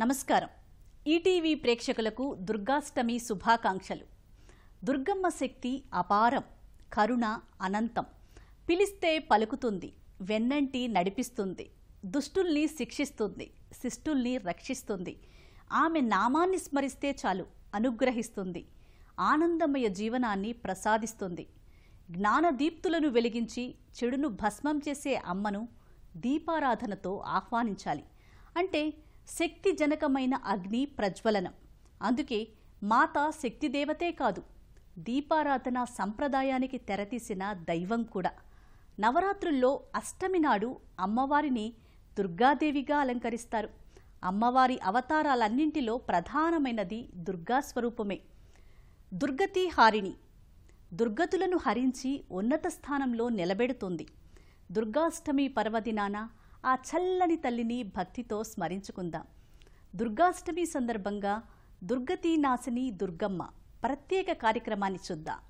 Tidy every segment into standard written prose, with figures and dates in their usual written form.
నమస్కారం. ఈటీవీ ప్రేక్షకులకు దుర్గాష్టమి శుభాకాంక్షలు. దుర్గమ్మ శక్తి అపారం, కరుణ అనంతం. పిలిస్తే పలుకుతుంది, వెన్నంటి నడిపిస్తుంది, దుష్టుల్ని శిక్షిస్తుంది, శిష్టుల్ని రక్షిస్తుంది. ఆమె నామాన్ని స్మరిస్తే చాలు అనుగ్రహిస్తుంది, ఆనందమయ జీవనాన్ని ప్రసాదిస్తుంది. జ్ఞానదీప్తులను వెలిగించి చెడును భస్మం చేసే అమ్మను దీపారాధనతో ఆహ్వానించాలి. అంటే శక్తి జనకమైన అగ్ని ప్రజ్వలనం. అందుకే మాత శక్తిదేవతే కాదు, దీపారాధన సంప్రదాయానికి తెరతీసిన దైవం కూడా. నవరాత్రుల్లో అష్టమి నాడు అమ్మవారిని దుర్గాదేవిగా అలంకరిస్తారు. అమ్మవారి అవతారాలన్నింటిలో ప్రధానమైనది దుర్గాస్వరూపమే. దుర్గతి హారిణి, దుర్గతులను హరించి ఉన్నత స్థానంలో నిలబెడుతుంది. దుర్గాష్టమి పర్వదినాన ఆ చల్లని తల్లిని భక్తితో స్మరించుకుందాం. దుర్గాష్టమి సందర్భంగా దుర్గతి నాశిని దుర్గమ్మ ప్రత్యేక కార్యక్రమాన్ని చూద్దాం.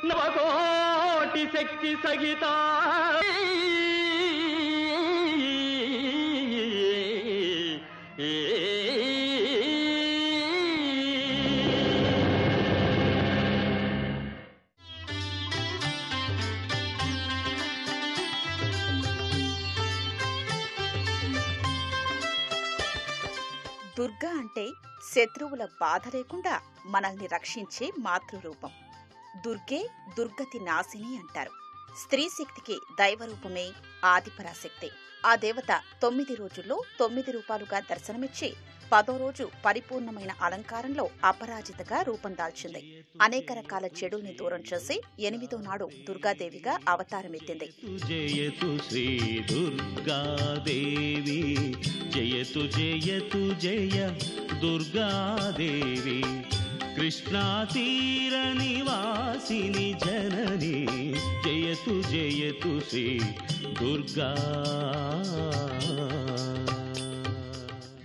నవకోటి శక్తి సహిత దుర్గా అంటే శత్రువుల బాధ లేకుండా మనల్ని రక్షించే మాతృరూపం. దుర్గే దుర్గతి నాశిని అంటారు. స్త్రీ శక్తికి దైవరూపమే ఆదిపరాశక్తి. ఆ దేవత 9 రోజుల్లో 9 రూపాలుగా దర్శనమిచ్చి 10వ రోజు పరిపూర్ణమైన అలంకారంలో అపరాజితగా రూపం దాల్చింది. అనేక రకాల చెడుల్ని దూరం చేసి 8వ నాడు దుర్గాదేవిగా అవతారమెత్తింది. జయతు శ్రీ దుర్గాదేవి, జయతు జయతు జయ దుర్గాదేవి, కృష్ణా తీర నివాసిని జనని, జయతు జయతు శ్రీ దుర్గా.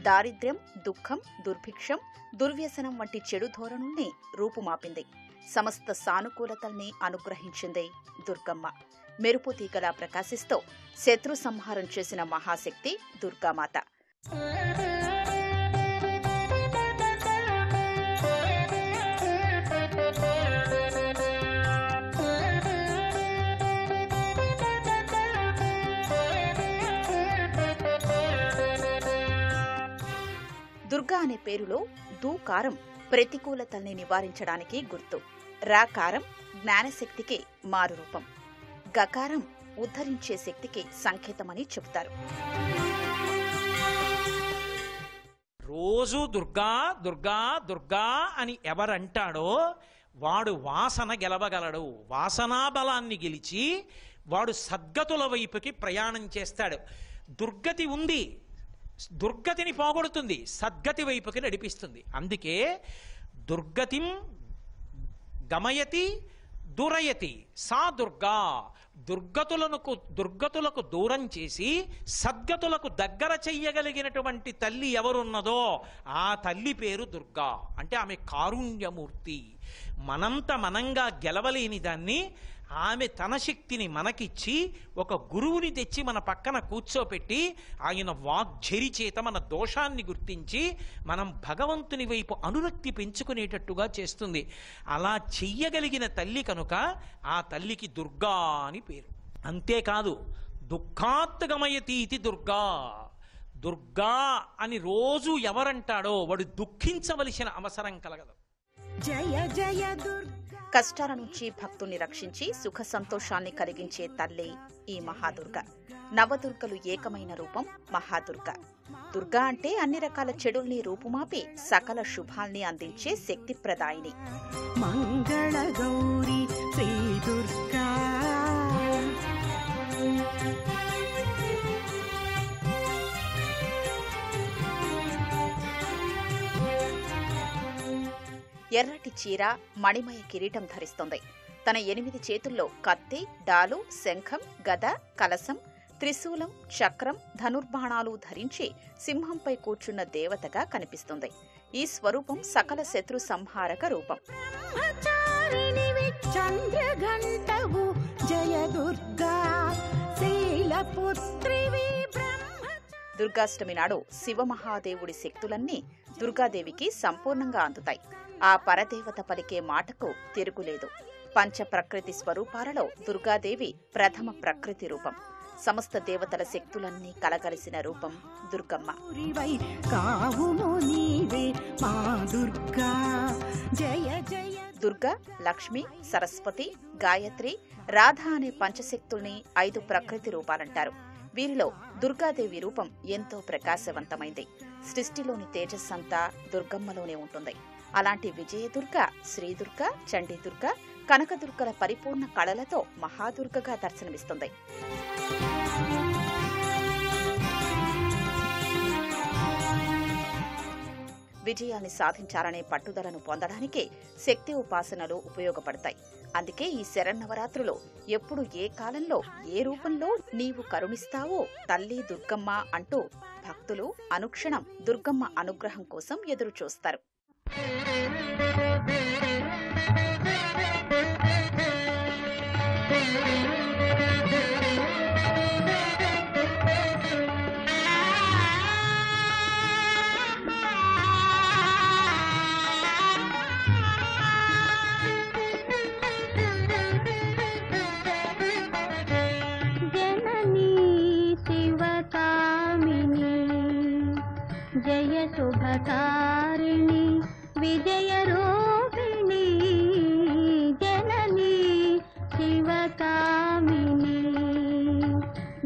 దారిద్ర్యం, దుఃఖం, దుర్భిక్షం, దుర్వ్యసనం వంటి చెడు ధోరణుల్ని రూపుమాపింది. సమస్త సానుకూలతల్ని అనుగ్రహించింది దుర్గమ్మ. మెరుపు తీగలా ప్రకాశిస్తూ శత్రు సంహారం చేసిన మహాశక్తి దుర్గామాత. దుర్గా అనే పేరులో దూకారం ప్రతికూలతల్ని నివారించడానికి గుర్తు. రాకారం జ్ఞానశక్తికి మారు రూపం. గకారం ఉద్ధరించే శక్తికి సంకేతమని చెబుతారు. రోజు దుర్గా దుర్గా దుర్గా అని ఎవరంటాడో వాడు వాసన గెలవగలడు. వాసనా బలాన్ని గెలిచి వాడు సద్గతుల వైపుకి ప్రయాణం చేస్తాడు. దుర్గతి ఉంది, దుర్గతిని పోగొడుతుంది, సద్గతి వైపుకి నడిపిస్తుంది. అందుకే దుర్గతిం గమయతి దురయతి సా దుర్గా. దుర్గతులకు దూరం చేసి సద్గతులకు దగ్గర చెయ్యగలిగినటువంటి తల్లి ఎవరున్నదో ఆ తల్లి పేరు దుర్గా. అంటే ఆమె కారుణ్యమూర్తి. మనంత మనంగా గెలవలేని దాన్ని ఆమె తన శక్తిని మనకిచ్చి ఒక గురువుని తెచ్చి మన పక్కన కూర్చోపెట్టి ఆయన వాగ్ఝరి చేత మన దోషాన్ని గుర్తించి మనం భగవంతుని వైపు అనురక్తి పెంచుకునేటట్టుగా చేస్తుంది. అలా చెయ్యగలిగిన తల్లి కనుక ఆ తల్లికి దుర్గా అని పేరు. అంతేకాదు దుఃఖాత్తగమయతీతి దుర్గా. దుర్గా అని రోజు ఎవరంటాడో వాడు దుఃఖించవలసిన అవసరం కలగదు. జయ జయ దుర్గా. కష్టాల నుంచి భక్తుల్ని రక్షించి సుఖ సంతోషాన్ని కలిగించే తల్లి ఈ మహాదుర్గ. నవదుర్గలు ఏకమైన రూపం మహాదుర్గ. దుర్గా అంటే అన్ని రకాల చెడుల్ని రూపుమాపి సకల శుభాల్ని అందించే శక్తి ప్రదాయిని. మంగళ గౌరీ శ్రీ దుర్గా. ఎర్రటి చీర, మణిమయ కిరీటం ధరిస్తోంది. తన 8 చేతుల్లో కత్తి, డాలు, శంఖం, గద, కలశం, త్రిశూలం, చక్రం, ధనుర్బాణాలు ధరించి సింహంపై కూర్చున్న దేవతగా కనిపిస్తుంది. ఈ స్వరూపం సకల శత్రు సంహారక రూపం. దుర్గాష్టమి నాడు శివమహాదేవుడి శక్తులన్నీ దుర్గాదేవికి సంపూర్ణంగా అందుతాయి. ఆ పరదేవత పలికే మాటకు తిరుగులేదు. పంచ ప్రకృతి స్వరూపాలలో దుర్గాదేవి ప్రథమ ప్రకృతి రూపం. సమస్త దేవతల శక్తులన్నీ కలగలిసిన రూపం దుర్గమ్మ. దుర్గా, లక్ష్మి, సరస్వతి, గాయత్రి, రాధ అనే పంచశక్తుల్ని 5 ప్రకృతి రూపాలంటారు. వీరిలో దుర్గాదేవి రూపం ఎంతో ప్రకాశవంతమైంది. సృష్టిలోని తేజస్సంతా దుర్గమ్మలోనే ఉంటుంది. అలాంటి విజయదుర్గ, శ్రీదుర్గ, చండీదుర్గ, కనకదుర్గల పరిపూర్ణ కళలతో మహాదుర్గగా దర్శనమిస్తుంది. విజయాన్ని సాధించాలనే పట్టుదలను పొందడానికి శక్తి ఉపాసనలు ఉపయోగపడతాయి. అందుకే ఈ శరన్నవరాత్రులో ఎప్పుడు ఏ కాలంలో ఏ రూపంలో నీవు కరుణిస్తావో తల్లి దుర్గమ్మ అంటూ భక్తులు అనుక్షణం దుర్గమ్మ అనుగ్రహం కోసం ఎదురు చూస్తారు. జయ శుభకారిణి విజయ రూపిణి జనని శివకామిని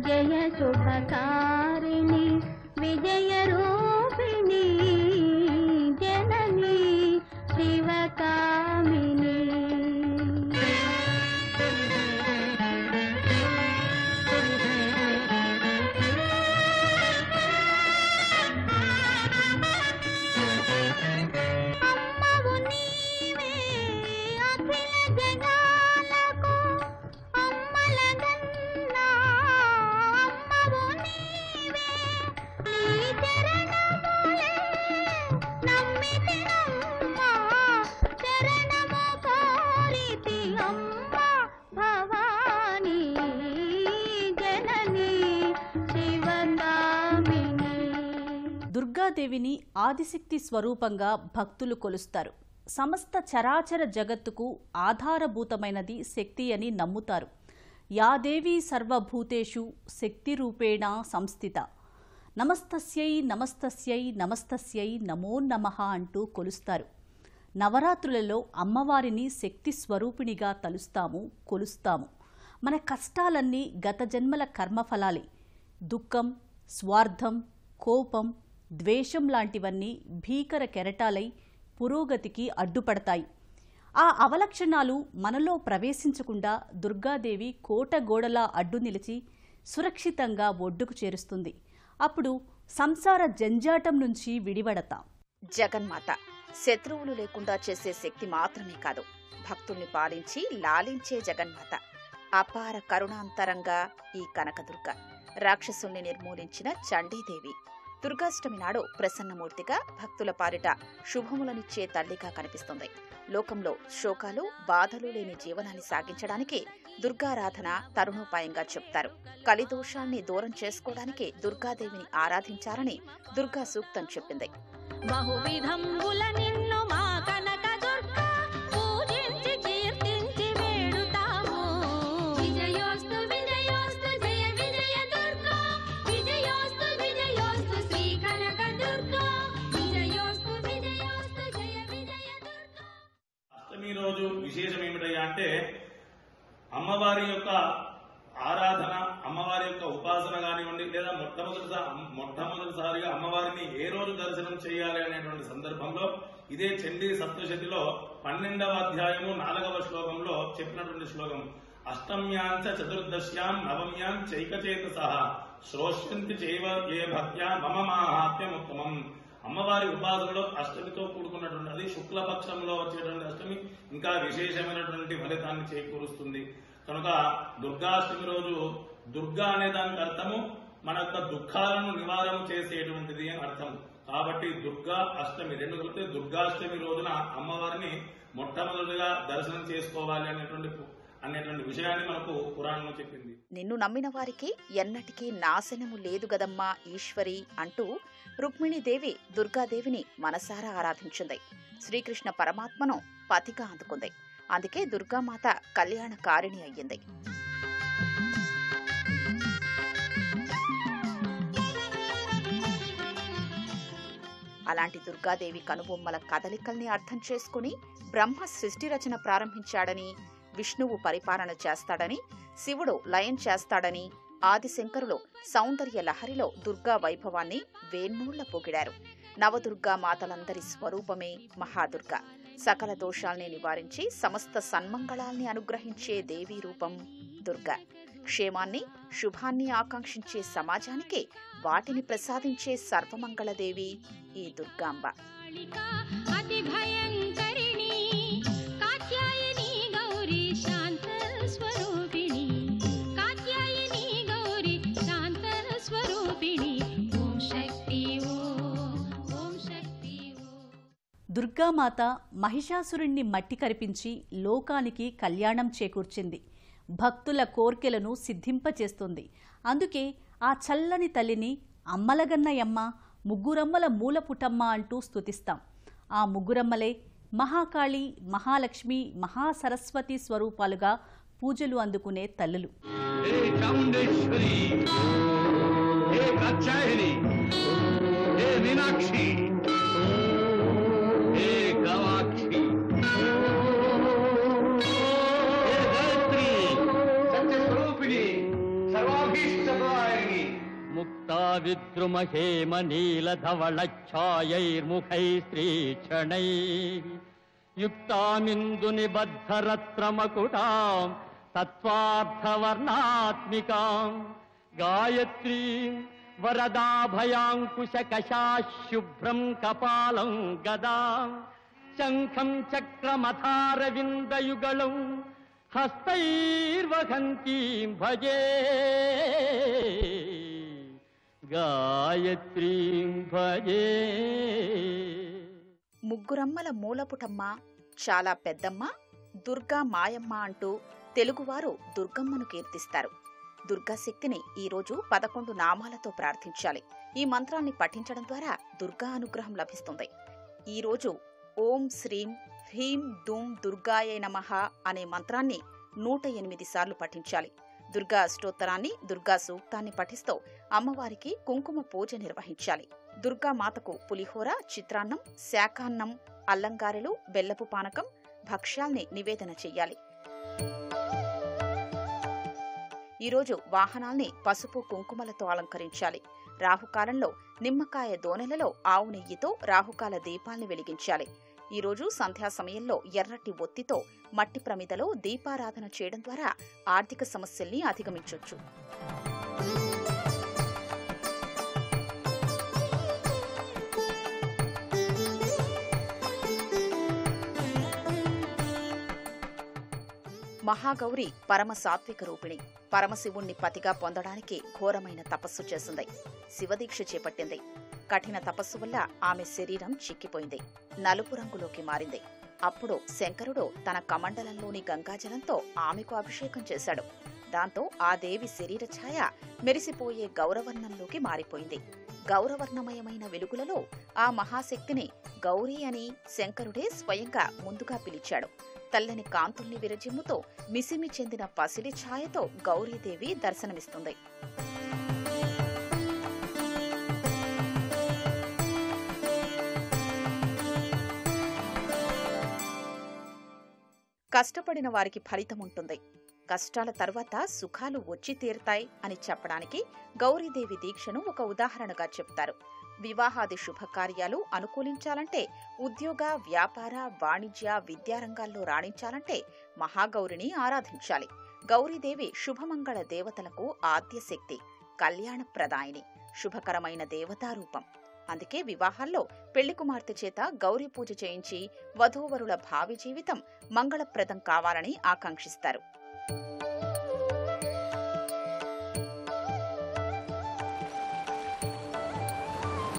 జయ శుభకారిణి విజయ రూపిణి జనని శివకామిని. దుర్గాదేవిని ఆదిశక్తి స్వరూపంగా భక్తులు కొలుస్తారు. సమస్త చరాచర జగత్తుకు ఆధారభూతమైనది శక్తి అని నమ్ముతారు. యాదేవి సర్వభూతేషు శక్తి రూపేణ సంస్థిత నమస్తస్యై నమస్తస్యై నమస్తస్యై నమో నమః అంటూ కొలుస్తారు. నవరాత్రులలో అమ్మవారిని శక్తి స్వరూపిణిగా తలుస్తాము, కొలుస్తాము. మన కష్టాలన్నీ గత జన్మల కర్మఫలాలే. దుఃఖం, స్వార్థం, కోపం, ద్వేషం లాంటివన్నీ భీకర కెరటాలై పురోగతికి అడ్డుపడతాయి. ఆ అవలక్షణాలు మనలో ప్రవేశించకుండా దుర్గాదేవి కోట గోడలా అడ్డు నిలిచి సురక్షితంగా ఒడ్డుకు చేరుస్తుంది. అప్పుడు సంసార జంజాటం నుంచి విడివడతాం. జగన్మాత శత్రువులు లేకుండా చేసే శక్తి మాత్రమే కాదు, భక్తుల్ని పాలించి లాలించే జగన్మాత. అపార కరుణాంతరంగా ఈ కనకదుర్గ, రాక్షసుల్ని నిర్మూలించిన చండీదేవి. దుర్గాష్టమి నాడు ప్రసన్నమూర్తిగా భక్తుల పాలిట శుభములనిచ్చే తల్లిగా కనిపిస్తుంది. లోకంలో శోకాలు, బాధలు లేని జీవనాన్ని సాగించడానికి దుర్గారాధన తరుణోపాయంగా చెప్తారు. కలిదోషాన్ని దూరం చేసుకోవడానికి దుర్గాదేవిని ఆరాధించాలని దుర్గా సూక్తం చెప్పింది. బహువిధంబుల నిన్ను మా కనక దుర్గా పూజించి కీర్తించి వేడుతాము. విజయోస్తు విజయోస్తు జయ విజయ దుర్గా, విజయోస్తు విజయోస్తు శ్రీ కనక దుర్గా, విజయోస్తు విజయోస్తు జయ విజయ దుర్గా. అష్టమి రోజు విశేషం ఏమిటయ్యా అంటే అమ్మవారి యొక్క ఆరాధన, అమ్మవారి యొక్క ఉపాసన కానివ్వండి, లేదా మొట్టమొదటిసారిగా అమ్మవారిని ఏ రోజు దర్శనం చేయాలి అనేటువంటి సందర్భంలో ఇదే చండీ సప్తశతిలో 12వ అధ్యాయము 4వ శ్లోకంలో చెప్పినటువంటి శ్లోకం అష్టమ్యాంచ చతుర్దశ్యాం నవమ్యాం చైకచేతసః శ్రోష్యంతి చైవ ఏ భక్త్యా మమ మాహాత్మ్యముత్తమం. అమ్మవారి ఉపాసనలో అష్టమితో కూడుకున్నటువంటి అది శుక్లపక్షంలో వచ్చేటువంటి అష్టమి ఇంకా విశేషమైనటువంటి ఫలితాన్ని చేకూరుస్తుంది కనుక కనుక దుర్గాష్టమి రోజు దుర్గా అనే దానికి అర్థము మన యొక్క దుఃఖాలను నివారణ చేసేటువంటిది అని అర్థం. కాబట్టి దుర్గా అష్టమి రెండు కలిపితే దుర్గాష్టమి రోజున అమ్మవారిని మొట్టమొదటిగా దర్శనం చేసుకోవాలి అనేటువంటి విషయాన్ని మనకు పురాణంలో చెప్పింది. నిన్ను నమ్మిన వారికి ఎన్నటికీ నాశనము లేదు గదమ్మా ఈశ్వరి అంటూ రుక్మిణీదేవి దుర్గాదేవిని మనసారా ఆరాధించింది. శ్రీకృష్ణ పరమాత్మను పతిగా అందుకుంది. అందుకే దుర్గామాత కళ్యాణకారిణి అయ్యింది. అలాంటి దుర్గాదేవి కనుబొమ్మల కదలికల్ని అర్థం చేసుకుని బ్రహ్మ సృష్టి రచన ప్రారంభించాడని, విష్ణువు పరిపాలన చేస్తాడని, శివుడు లయం చేస్తాడని, ఆదిశంకరులు సౌందర్య లహరిలో దుర్గా వైభవాన్ని వేన్నూళ్ల పొగిడారు. నవదుర్గా మాతలందరి స్వరూపమే మహాదుర్గ. సకల దోషాల్ని నివారించి సమస్త సన్మంగళాల్ని అనుగ్రహించే దేవీ రూపం దుర్గ. క్షేమాన్ని శుభాన్ని ఆకాంక్షించే సమాజానికి వాటిని ప్రసాదించే సర్వమంగళదేవి ఈ దుర్గాంబ. అతి భయంకరిణి కాత్యాయని గౌరీ శాంత స్వరూపిణి, కాత్యాయని గౌరీ శాంత స్వరూపిణి. ఓం శక్తి ఓం శక్తి. దుర్గామాత మహిషాసురుణ్ణి మట్టి కరిపించి లోకానికి కళ్యాణం చేకూర్చింది. భక్తుల కోర్కెలను సిద్ధింపచేస్తుంది. అందుకే ఆ చల్లని తల్లిని అమ్మలగన్నయమ్మ, ముగ్గురమ్మల మూలపుటమ్మ అంటూ స్తుతిస్తాం. ఆ ముగ్గురమ్మలే మహాకాళి, మహాలక్ష్మి, మహాసరస్వతి స్వరూపాలుగా పూజలు అందుకునే తల్లులు. విద్రుమహేమ నీలధవళఛాయైర్ముఖైస్త్రీక్షణైః యుక్తామిందునిబద్ధరత్రమకుటాం తత్వార్థవర్ణాత్మికాం గాయత్రీం వరదాభయాంకుశకశాశుభ్రం కపాలం గదాం శంఖం చక్రమథారవిందయుగళం హస్తైర్వహంతీం భజే గాయత్రీం భజే. ముగ్గురమ్మల మూలపుటమ్మ, చాలా పెద్దమ్మ, దుర్గా మాయమ్మ అంటూ తెలుగువారు దుర్గమ్మను కీర్తిస్తారు. దుర్గాశక్తిని ఈరోజు 11 నామాలతో ప్రార్థించాలి. ఈ మంత్రాన్ని పఠించడం ద్వారా దుర్గా అనుగ్రహం లభిస్తుంది. ఈరోజు ఓం శ్రీం హ్రీం ధూం దుర్గాయే నమః అనే మంత్రాన్ని 108 సార్లు పఠించాలి. దుర్గా అష్టోత్తరాన్ని, దుర్గా సూక్తాన్ని పఠిస్తూ అమ్మవారికి కుంకుమ పూజ నిర్వహించాలి. దుర్గామాతకు పులిహోర, చిత్రాన్నం, శాకాన్నం, అల్లంగారెలు, బెల్లపు పానకం, భక్ష్యాల్ని నివేదన చెయ్యాలి. ఈరోజు వాహనాల్ని పసుపు కుంకుమలతో అలంకరించాలి. రాహుకాలంలో నిమ్మకాయ దోనెలలో ఆవు నెయ్యితో రాహుకాల దీపాల్ని వెలిగించాలి. ఈరోజు సంధ్యా సమయంలో ఎర్రటి ఒత్తితో మట్టి ప్రమిదలో దీపారాధన చేయడం ద్వారా ఆర్థిక సమస్యల్ని అధిగమించొచ్చు. మహాగౌరి పరమ సాత్విక రూపిణి. పరమశివుణ్ణి పతిగా పొందడానికి ఘోరమైన తపస్సు చేసింది. శివదీక్ష చేపట్టింది. కఠిన తపస్సు వల్ల ఆమె శరీరం చిక్కిపోయింది, నలుపు రంగులోకి మారింది. అప్పుడు శంకరుడు తన కమండలంలోని గంగాజలంతో ఆమెకు అభిషేకం చేశాడు. దాంతో ఆ దేవి శరీర ఛాయ మెరిసిపోయే గౌరవర్ణంలోకి మారిపోయింది. గౌరవర్ణమయమైన వెలుగులలో ఆ మహాశక్తిని గౌరీ అని శంకరుడే స్వయంగా ముందుగా పిలిచాడు. తెల్లని కాంతుల్ని విరజిమ్ముతో మిసిమి చెందిన పసిడి ఛాయతో గౌరీదేవి దర్శనమిస్తుంది. కష్టపడిన వారికి ఫలితముంటుంది, కష్టాల తర్వాత సుఖాలు వచ్చి తీరుతాయి అని చెప్పడానికి గౌరీదేవి దీక్షను ఒక ఉదాహరణగా చెప్తారు. వివాహాది శుభకార్యాలు అనుకూలించాలంటే, ఉద్యోగ, వ్యాపార, వాణిజ్య, విద్యారంగాల్లో రాణించాలంటే మహాగౌరిని ఆరాధించాలి. గౌరీదేవి శుభమంగళ దేవతలకు ఆద్యశక్తి, కళ్యాణప్రదాయిని, శుభకరమైన దేవతారూపం. అందుకే వివాహాల్లో పెళ్లి కుమార్తె చేత గౌరీ పూజ చేయించి వధూవరుల భావి జీవితం మంగళప్రదం కావాలని ఆకాంక్షిస్తారు.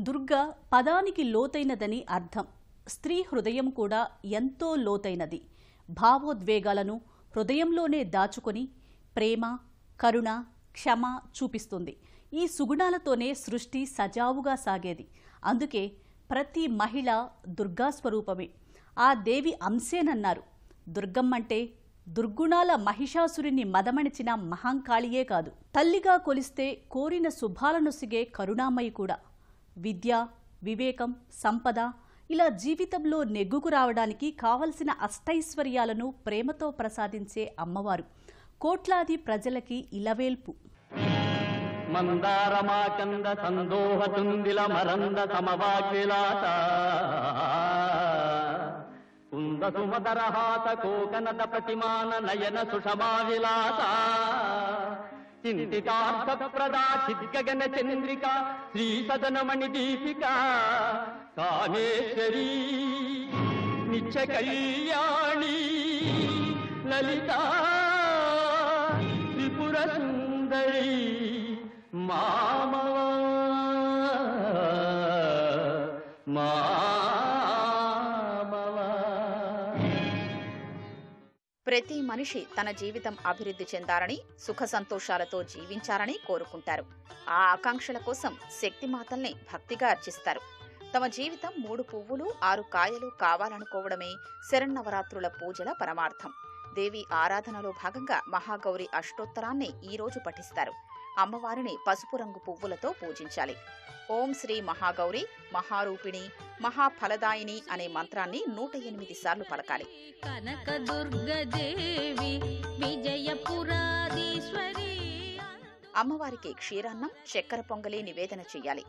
దుర్గ పదానికి లోతైనదని అర్థం. స్త్రీ హృదయం కూడా ఎంతో లోతైనది. భావోద్వేగాలను హృదయంలోనే దాచుకొని ప్రేమ, కరుణ, క్షమ చూపిస్తుంది. ఈ సుగుణాలతోనే సృష్టి సజావుగా సాగేది. అందుకే ప్రతి మహిళ దుర్గా స్వరూపమే, ఆ దేవి అంశేనన్నారు. దుర్గమ్మంటే దుర్గుణాల మహిషాసురుని మదమణిచిన మహాంకాళియే కాదు, తల్లిగా కొలిస్తే కోరిన శుభాలనొసిగే కరుణామయి కూడా. విద్య, వివేకం, సంపద ఇలా జీవితంలో నెగ్గుకు రావడానికి కావలసిన అష్టైశ్వర్యాలను ప్రేమతో ప్రసాదించే అమ్మవారు. కోట్లాది ప్రజలకి ఇలవేల్పు. మందారమాకంద సందోహ తుందిల మరంద సమవాగ్విలాస కుంద సుమదరహాత కోకనద ప్రతిమాన నయన సుషమా విలాస చింతితార్థ ప్రదా చిద్గగన చంద్రిక శ్రీ సదనమణి దీపిక కామేశ్వరీ నిత్య కళ్యాణి లలిత త్రిపుర సుందరి మామవా ప్రతి మనిషి తన జీవితం అభివృద్ధి చెందాలని, సుఖ సంతోషాలతో జీవించాలని కోరుకుంటారు. ఆ ఆకాంక్షల కోసం శక్తిమాతల్ని భక్తిగా అర్చిస్తారు. తమ జీవితం 3 పువ్వులు 6 కాయలు కావాలనుకోవడమే శరన్నవరాత్రుల పూజల పరమార్థం. దేవి ఆరాధనలో భాగంగా మహాగౌరి అష్టోత్తరాన్ని ఈ రోజు పఠిస్తారు. అమ్మవారిని పసుపు రంగు పువ్వులతో పూజించాలి. ఓం శ్రీ మహాగౌరి మహారూపిణి మహాఫలదాయిని అనే మంత్రాన్ని 108 సార్లు పలకాలి. అమ్మవారికి క్షీరాన్నం, చక్కెర పొంగలి నివేదన చెయ్యాలి.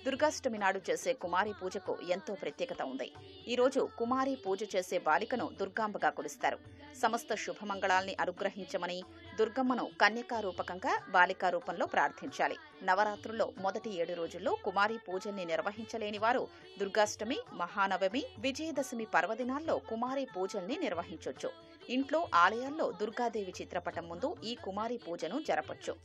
దుర్గాష్టమి నాడు చేసే కుమారి పూజకు ఎంతో ప్రత్యేకత ఉంది. ఈ రోజు కుమారి పూజ చేసే బాలికను దుర్గాంబగా కొలుస్తారు. సమస్త శుభమంగళాల్ని అనుగ్రహించమని దుర్గమ్మను కన్యకా రూపకంగా బాలికా రూపంలో ప్రార్థించాలి. నవరాత్రుల్లో మొదటి 7 రోజుల్లో కుమారి పూజల్ని నిర్వహించలేని వారు దుర్గాష్టమి, మహానవమి, విజయదశమి పర్వదినాల్లో కుమారి పూజల్ని నిర్వహించొచ్చు. ఇంట్లో, ఆలయాల్లో దుర్గాదేవి చిత్రపటం ముందు ఈ కుమారి పూజను జరపొచ్చు.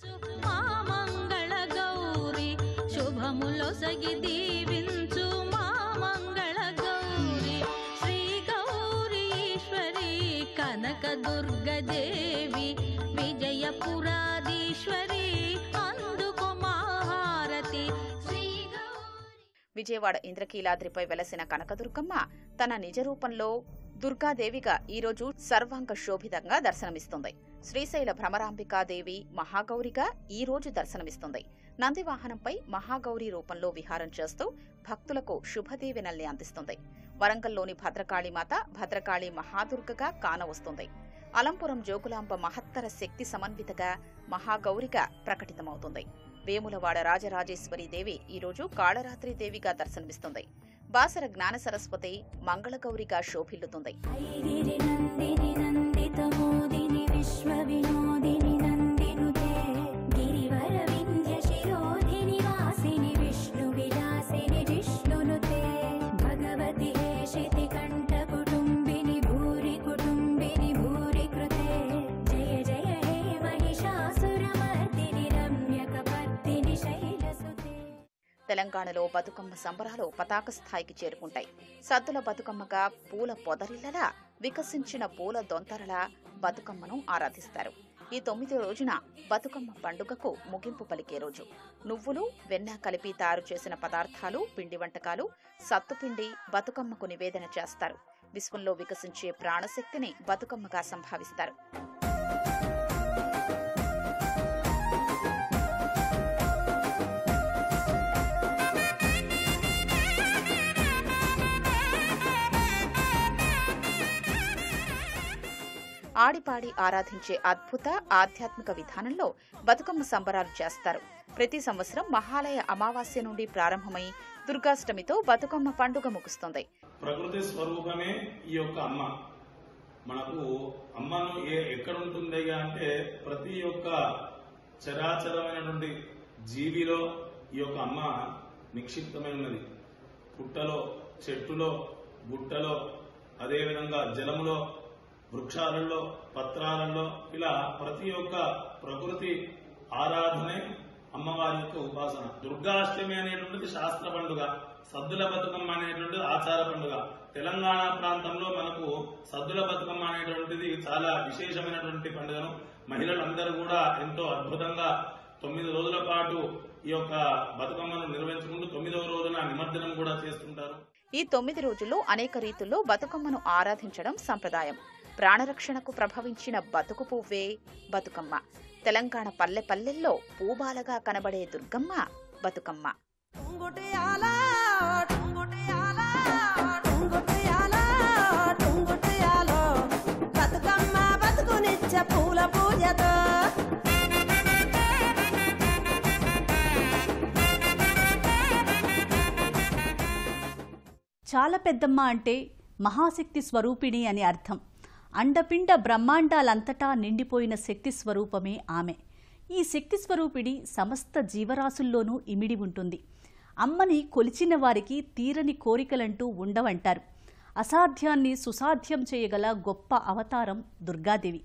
శుభములో సగి దీవించు మా మంగళ గౌరి శ్రీ గౌరీశ్వరి కనక దుర్గదేవి విజయపురాధీశ్వరి అందుకు మహారతి. విజయవాడ ఇంద్రకీలాద్రిపై వెలసిన కనకదుర్గమ్మ తన నిజ రూపంలో దుర్గాదేవిగా ఈరోజు సర్వాంగ శోభితంగా దర్శనమిస్తుంది. శ్రీశైల భ్రమరాంబికాదేవి మహాగౌరిగా ఈ రోజు దర్శనమిస్తుంది. నందివాహనంపై మహాగౌరి రూపంలో విహారం చేస్తూ భక్తులకు శుభదీవెనల్ని అందిస్తుంది. వరంగల్లోని భద్రకాళీమాత భద్రకాళి మహాదుర్గగా కానవస్తుంది. అలంపురం జోగులాంబ మహత్తర శక్తి సమన్వితగా మహాగౌరిగా ప్రకటితమవుతుంది. వేములవాడ రాజరాజేశ్వరి దేవి ఈరోజు కాళరాత్రి దేవిగా దర్శనమిస్తుంది. బాసర జ్ఞాన సరస్వతి మంగళగౌరిగా శోభిల్లుతుంది. తెలంగాణలో బతుకమ్మ సంబరాలు పతాక స్థాయికి చేరుకుంటాయి. సద్దుల బతుకమ్మగా పూల పొదరిల్లలా వికసించిన పూల దొంతరలా బతుకమ్మను ఆరాధిస్తారు. ఈ 9వ రోజున బతుకమ్మ పండుగకు ముగింపు పలికే రోజు. నువ్వులు, వెన్న కలిపి తయారు చేసిన పదార్థాలు, పిండి వంటకాలు, సత్తుపిండి బతుకమ్మకు నివేదన చేస్తారు. విశ్వంలో వికసించే ప్రాణశక్తిని బతుకమ్మగా సంభావిస్తారు. ఆడిపాడి ఆరాధించే అద్భుత ఆధ్యాత్మిక విధానంలో బతుకమ్మ సంబరాలు చేస్తారు. ప్రతి సంవత్సరం మహాలయ అమావాస్య నుండి ప్రారంభమై దుర్గాష్టమితో బతుకమ్మ పండుగ ముగుస్తుంది. ప్రకృతి స్వరూపమే ఈ యొక్క అమ్మ. మనకు అమ్మను ఎక్కడ ఉంటుందయ్యా అంటే ప్రతి ఒక్క చరాచరమైనటువంటి జీవిలో ఈ యొక్క అమ్మ నిక్షిప్తమై ఉన్నది. పుట్టలో, చెట్టులో, గుట్టలో, అదేవిధంగా జలములో, వృక్షాలలో, పత్రాలలో ఇలా ప్రతి ఒక్క ప్రకృతి ఆరాధనే అమ్మవారి యొక్క ఉపాసన. దుర్గాష్టమి అనేటువంటిది శాస్త్ర పండుగ, సద్దుల బతుకమ్మ అనేటువంటిది ఆచార పండుగ. తెలంగాణ ప్రాంతంలో మనకు సద్దుల బతుకమ్మ అనేటువంటిది చాలా విశేషమైనటువంటి పండుగను మహిళలందరూ కూడా ఎంతో అద్భుతంగా 9 రోజుల పాటు ఈ యొక్క బతుకమ్మను నిర్వహించుకుంటూ 9వ రోజున నిమజ్జనం కూడా చేస్తుంటారు. ఈ 9 రోజుల్లో అనేక రీతుల్లో బతుకమ్మను ఆరాధించడం సంప్రదాయం. ప్రాణరక్షణకు ప్రభవించిన బతుకు పువ్వే బతుకమ్మ. తెలంగాణ పల్లె పల్లెల్లో పూబాలగా కనబడే దుర్గమ్మ బతుకమ్మ. చాలా పెద్దమ్మ అంటే మహాశక్తి స్వరూపిణి అని అర్థం. అండపిండ బ్రహ్మాండాలంతటా నిండిపోయిన శక్తి స్వరూపమే ఆమె. ఈ శక్తి స్వరూపిణి సమస్త జీవరాశుల్లోనూ ఇమిడి ఉంటుంది. అమ్మని కొలిచిన వారికి తీరని కోరికలంటూ ఉండవంటారు. అసాధ్యాన్ని సుసాధ్యం చేయగల గొప్ప అవతారం దుర్గాదేవి.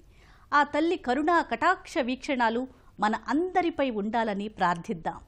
ఆ తల్లి కరుణా కటాక్ష వీక్షణాలు మన అందరిపై ఉండాలని ప్రార్థిద్దాం.